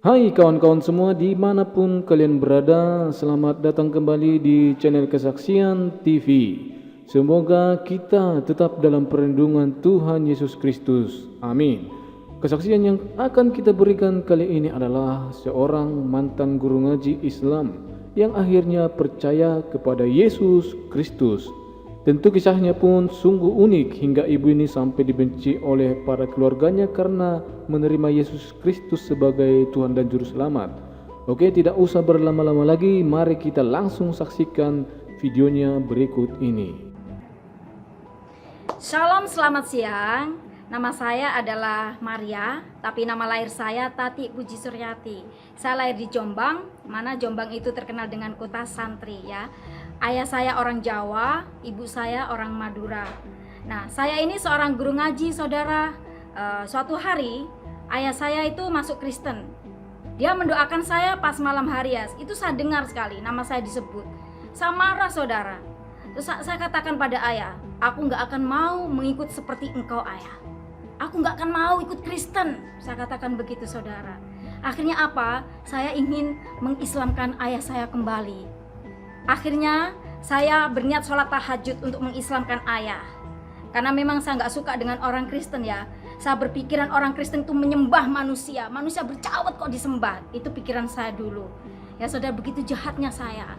Hai kawan-kawan semua dimanapun kalian berada, selamat datang kembali di channel Kesaksian TV. Semoga kita tetap dalam perlindungan Tuhan Yesus Kristus. Amin. Kesaksian yang akan kita berikan kali ini adalah seorang mantan guru ngaji Islam yang akhirnya percaya kepada Yesus Kristus. Tentu kisahnya pun sungguh unik hingga ibu ini sampai dibenci oleh para keluarganya karena menerima Yesus Kristus sebagai Tuhan dan Juru Selamat. Oke, tidak usah berlama-lama lagi, mari kita langsung saksikan videonya berikut ini. Shalom, selamat siang. Nama saya adalah Maria, tapi nama lahir saya Tati Puji Suryati. Saya lahir di Jombang, mana Jombang itu terkenal dengan kota santri ya. Ayah saya orang Jawa, ibu saya orang Madura. Nah, saya ini seorang guru ngaji, saudara. Suatu hari, ayah saya itu masuk Kristen. Dia mendoakan saya pas malam hari ya. Itu saya dengar sekali, nama saya disebut. Saya marah, saudara. Terus saya katakan pada ayah, aku nggak akan mau mengikut seperti engkau, ayah. Aku nggak akan mau ikut Kristen. Saya katakan begitu, saudara. Akhirnya apa? Saya ingin mengislamkan ayah saya kembali. Akhirnya saya berniat sholat tahajud untuk mengislamkan ayah. Karena memang saya nggak suka dengan orang Kristen ya. Saya berpikiran orang Kristen itu menyembah manusia. Manusia bercawat kok disembah. Itu pikiran saya dulu. Ya saudara, begitu jahatnya saya.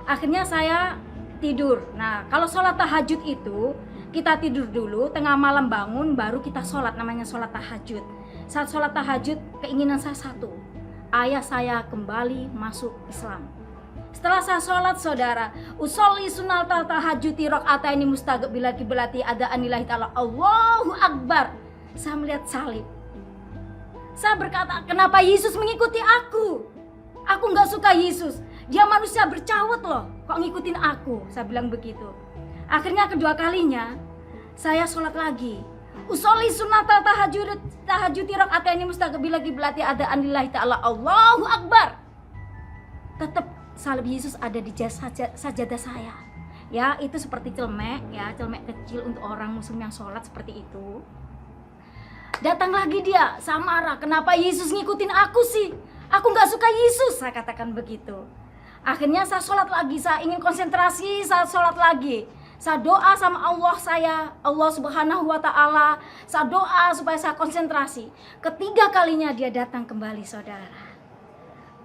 Akhirnya saya tidur. Nah, kalau sholat tahajud itu kita tidur dulu, tengah malam bangun, baru kita sholat, namanya sholat tahajud. Saat sholat tahajud, keinginan saya satu, ayah saya kembali masuk Islam. Setelah saya sholat, saudara, usolli sunal tahajuti rakaataini mustaqbilal qiblati ada anillahi ta'ala, Allahu Akbar. Saya melihat salib. Saya berkata, kenapa Yesus mengikuti aku? Aku nggak suka Yesus. Dia manusia bercawat loh, kok ngikutin aku? Saya bilang begitu. Akhirnya kedua kalinya saya sholat lagi. Usolli sunat tahajuti rakaataini mustaqbilal qiblati ada anillahi ta'ala, Allahu Akbar. Tetap salib Yesus ada di sajadah saya. Ya, itu seperti celemek ya, celemek kecil untuk orang muslim yang sholat seperti itu. Datang lagi dia, saya marah, kenapa Yesus ngikutin aku sih? Aku nggak suka Yesus, saya katakan begitu. Akhirnya saya sholat lagi, saya ingin konsentrasi, saya sholat lagi. Saya doa sama Allah Subhanahu wa Ta'ala. Saya doa supaya saya konsentrasi. Ketiga kalinya dia datang kembali, saudara.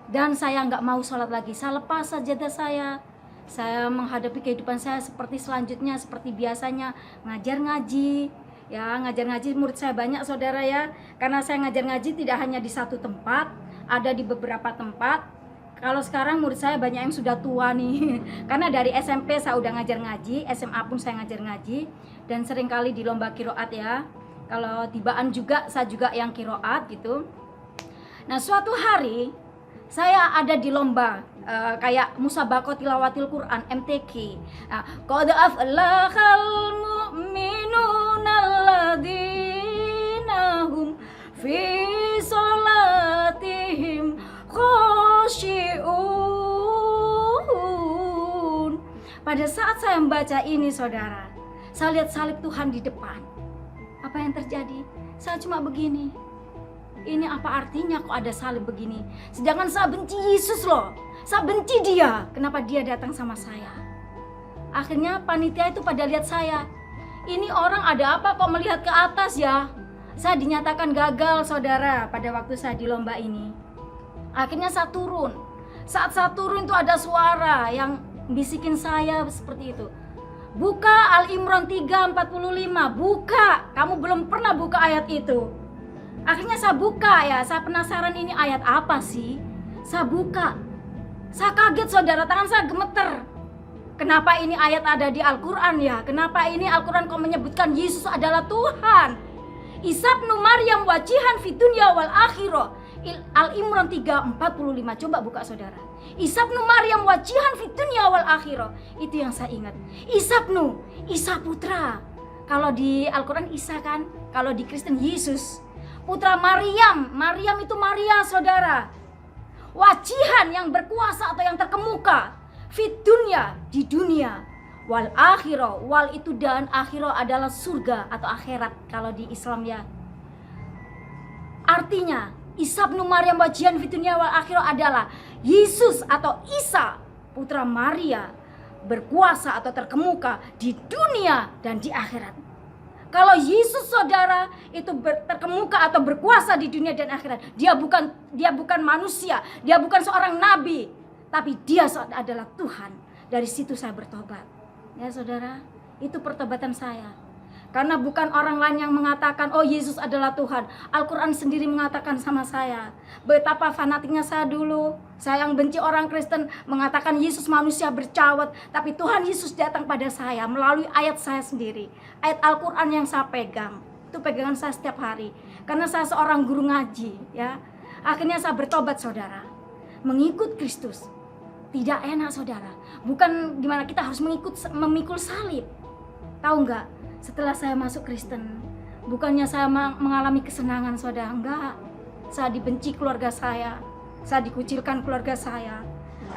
Dan saya nggak mau sholat lagi, saya lepas sajadah saya menghadapi kehidupan saya seperti selanjutnya, seperti biasanya, ngajar ngaji ya, ngajar ngaji. Murid saya banyak, saudara ya, karena saya ngajar ngaji tidak hanya di satu tempat, ada di beberapa tempat. Kalau sekarang murid saya banyak yang sudah tua nih karena dari SMP saya udah ngajar ngaji, SMA pun saya ngajar ngaji, dan seringkali di lomba kiroat ya. Kalau tibaan juga saya juga yang kiroat gitu. Nah, suatu hari saya ada di lomba kayak musabaqah tilawatil Quran MTQ. Qad aflahal mu'minuna alladzina hum fi sholatihim khashi'un. Pada saat saya membaca ini, saudara, saya lihat salib Tuhan di depan. Apa yang terjadi? Saya cuma begini. Ini apa artinya kok ada salib begini? Sedangkan saya benci Yesus loh. Saya benci dia. Kenapa dia datang sama saya? Akhirnya panitia itu pada lihat saya. Ini orang ada apa kok melihat ke atas ya? Saya dinyatakan gagal, saudara, pada waktu saya di lomba ini. Akhirnya saya turun. Saat saya turun itu ada suara yang bisikin saya seperti itu. Buka Al-Imran 3:45. Buka. Kamu belum pernah buka ayat itu. Akhirnya saya buka ya, saya penasaran ini ayat apa sih? Saya buka. Saya kaget, saudara, tangan saya gemeter. Kenapa ini ayat ada di Al-Quran ya? Kenapa ini Al-Quran kok menyebutkan Yesus adalah Tuhan? Isa ibnu Maryam wajihan fid dunya wal akhirah. Al-Imran 3:45. Coba buka, saudara. Isa ibnu Maryam wajihan fid dunya wal akhirah. Itu yang saya ingat. Isa putra. Kalau di Al-Quran Isa kan, kalau di Kristen Yesus. Putra Maryam, Maryam itu Maria, saudara. Wajihan, yang berkuasa atau yang terkemuka. Fit dunya, di dunia. Wal akhirah, wal itu dan akhirah adalah surga atau akhirat kalau di Islam ya. Artinya Isa bin Maryam wajian fitunya wal akhir adalah Yesus atau Isa putra Maria berkuasa atau terkemuka di dunia dan di akhirat. Kalau Yesus saudara itu terkemuka atau berkuasa di dunia dan akhirat, dia bukan manusia, dia bukan seorang nabi, tapi dia adalah Tuhan. Dari situ saya bertobat. Ya saudara, itu pertobatan saya. Karena bukan orang lain yang mengatakan, oh Yesus adalah Tuhan. Al-Quran sendiri mengatakan sama saya. Betapa fanatiknya saya dulu. Saya yang benci orang Kristen mengatakan Yesus manusia bercawat. Tapi Tuhan Yesus datang pada saya melalui ayat saya sendiri. Ayat Al-Quran yang saya pegang. Itu pegangan saya setiap hari. Karena saya seorang guru ngaji. Ya. Akhirnya saya bertobat saudara. Mengikut Kristus. Tidak enak saudara. Bukan gimana kita harus memikul salib. Tahu nggak? Setelah saya masuk Kristen, bukannya saya mengalami kesenangan saudara, enggak. Saya dibenci keluarga saya dikucilkan keluarga saya.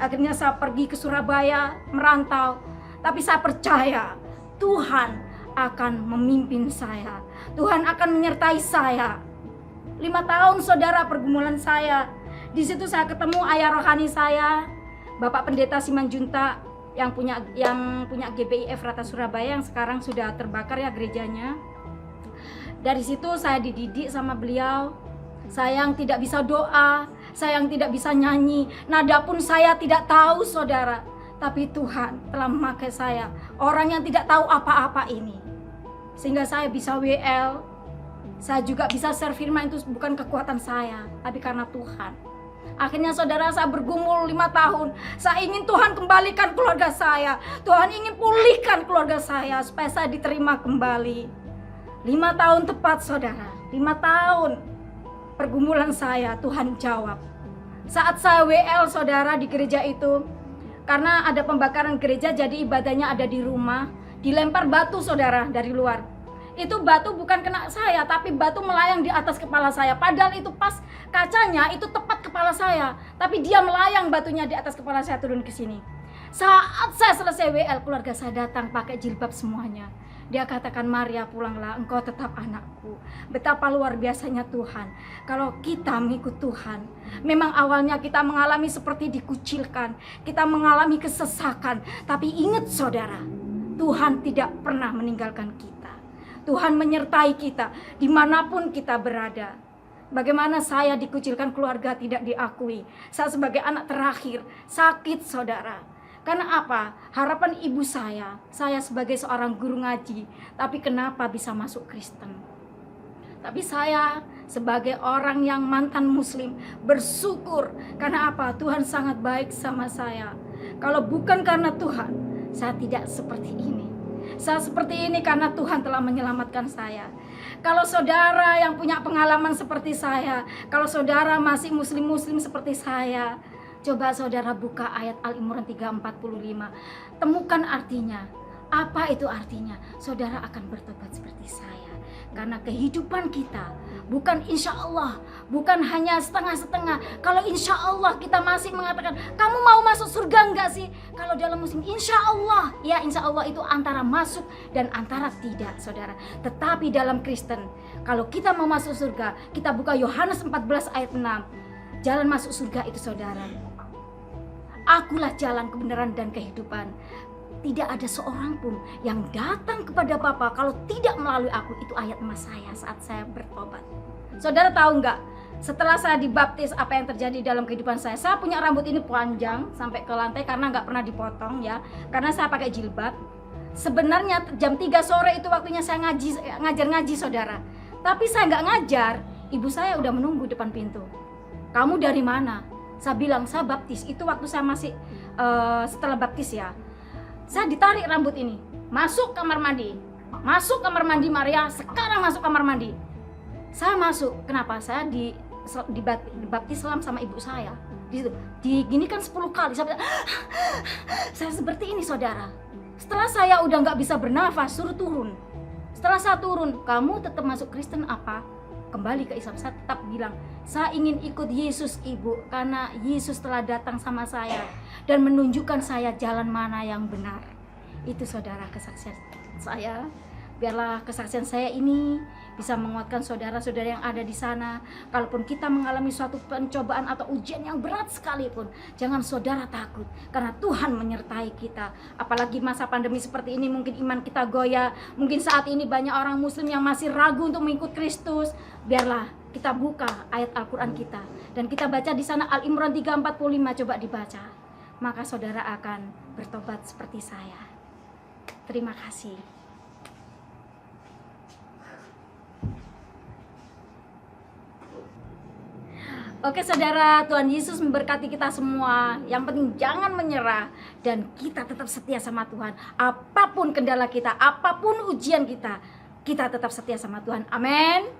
Akhirnya saya pergi ke Surabaya, merantau. Tapi saya percaya Tuhan akan memimpin saya. Tuhan akan menyertai saya. 5 tahun saudara pergumulan saya. Di situ saya ketemu ayah rohani saya, Bapak Pendeta Simanjuntak, yang punya GBI Efrata Surabaya yang sekarang sudah terbakar ya gerejanya. Dari situ saya dididik sama beliau. Saya yang tidak bisa doa, saya yang tidak bisa nyanyi, nada pun saya tidak tahu saudara. Tapi Tuhan telah memakai saya, orang yang tidak tahu apa-apa ini, sehingga saya bisa WL. Saya juga bisa share firman, itu bukan kekuatan saya, tapi karena Tuhan. Akhirnya saudara, saya bergumul 5 tahun. Saya ingin Tuhan kembalikan keluarga saya. Tuhan ingin pulihkan keluarga saya supaya saya diterima kembali. 5 tahun tepat saudara. 5 tahun pergumulan saya, Tuhan jawab. Saat saya WL saudara di gereja itu, karena ada pembakaran gereja jadi ibadahnya ada di rumah, dilempar batu saudara dari luar. Itu batu bukan kena saya, tapi batu melayang di atas kepala saya. Padahal itu pas kacanya itu tepat kepala saya, tapi dia melayang batunya di atas kepala saya turun ke sini. Saat saya selesai WL, keluarga saya datang pakai jilbab semuanya. Dia katakan, Maria pulanglah, engkau tetap anakku. Betapa luar biasanya Tuhan. Kalau kita mengikut Tuhan, memang awalnya kita mengalami seperti dikucilkan, kita mengalami kesesakan. Tapi ingat saudara, Tuhan tidak pernah meninggalkan kita. Tuhan menyertai kita dimanapun kita berada. Bagaimana saya dikucilkan, keluarga tidak diakui. Saya sebagai anak terakhir sakit saudara. Karena apa? Harapan ibu saya sebagai seorang guru ngaji. Tapi kenapa bisa masuk Kristen? Tapi saya sebagai orang yang mantan muslim bersyukur. Karena apa? Tuhan sangat baik sama saya. Kalau bukan karena Tuhan, saya tidak seperti ini. Saya seperti ini karena Tuhan telah menyelamatkan saya. Kalau saudara yang punya pengalaman seperti saya, kalau saudara masih muslim-muslim seperti saya, coba saudara buka ayat Al-Imran 3:45. Temukan artinya. Apa itu artinya? Saudara akan bertobat seperti saya. Karena kehidupan kita bukan insya Allah, bukan hanya setengah-setengah. Kalau insya Allah kita masih mengatakan, kamu mau masuk surga enggak sih? Kalau dalam muslim insya Allah, ya insya Allah itu antara masuk dan antara tidak saudara. Tetapi dalam Kristen, kalau kita mau masuk surga, kita buka Yohanes 14 ayat 6. Jalan masuk surga itu saudara, akulah jalan kebenaran dan kehidupan. Tidak ada seorang pun yang datang kepada Bapa kalau tidak melalui aku. Itu ayat emas saya saat saya bertobat. Saudara tahu nggak? Setelah saya dibaptis, apa yang terjadi dalam kehidupan saya? Saya punya rambut ini panjang sampai ke lantai karena nggak pernah dipotong ya. Karena saya pakai jilbab. Sebenarnya jam 3 sore itu waktunya saya ngajar ngaji saudara. Tapi saya nggak ngajar. Ibu saya udah menunggu depan pintu. Kamu dari mana? Saya bilang saya baptis. Itu waktu saya masih setelah baptis ya. Saya ditarik rambut ini, masuk kamar mandi. Masuk kamar mandi Maria, sekarang masuk kamar mandi. Saya masuk, kenapa? Saya dibaptis sama ibu saya. Diginikan 10 kali. Saya seperti ini saudara. Setelah saya udah gak bisa bernafas, suruh turun. Setelah saya turun, kamu tetap masuk Kristen apa? Kembali ke Islam. Saya tetap bilang, saya ingin ikut Yesus ibu, karena Yesus telah datang sama saya dan menunjukkan saya jalan mana yang benar. Itu saudara kesaksian saya. Biarlah kesaksian saya ini bisa menguatkan saudara-saudara yang ada di sana. Kalaupun kita mengalami suatu pencobaan atau ujian yang berat sekalipun, jangan saudara takut, karena Tuhan menyertai kita. Apalagi masa pandemi seperti ini, mungkin iman kita goyah. Mungkin saat ini banyak orang muslim yang masih ragu untuk mengikut Kristus. Biarlah kita buka ayat Al-Quran kita, dan kita baca di sana Al-Imran 3:45, coba dibaca. Maka saudara akan bertobat seperti saya. Terima kasih. Oke saudara, Tuhan Yesus memberkati kita semua. Yang penting jangan menyerah, dan kita tetap setia sama Tuhan. Apapun kendala kita, apapun ujian kita, kita tetap setia sama Tuhan. Amin.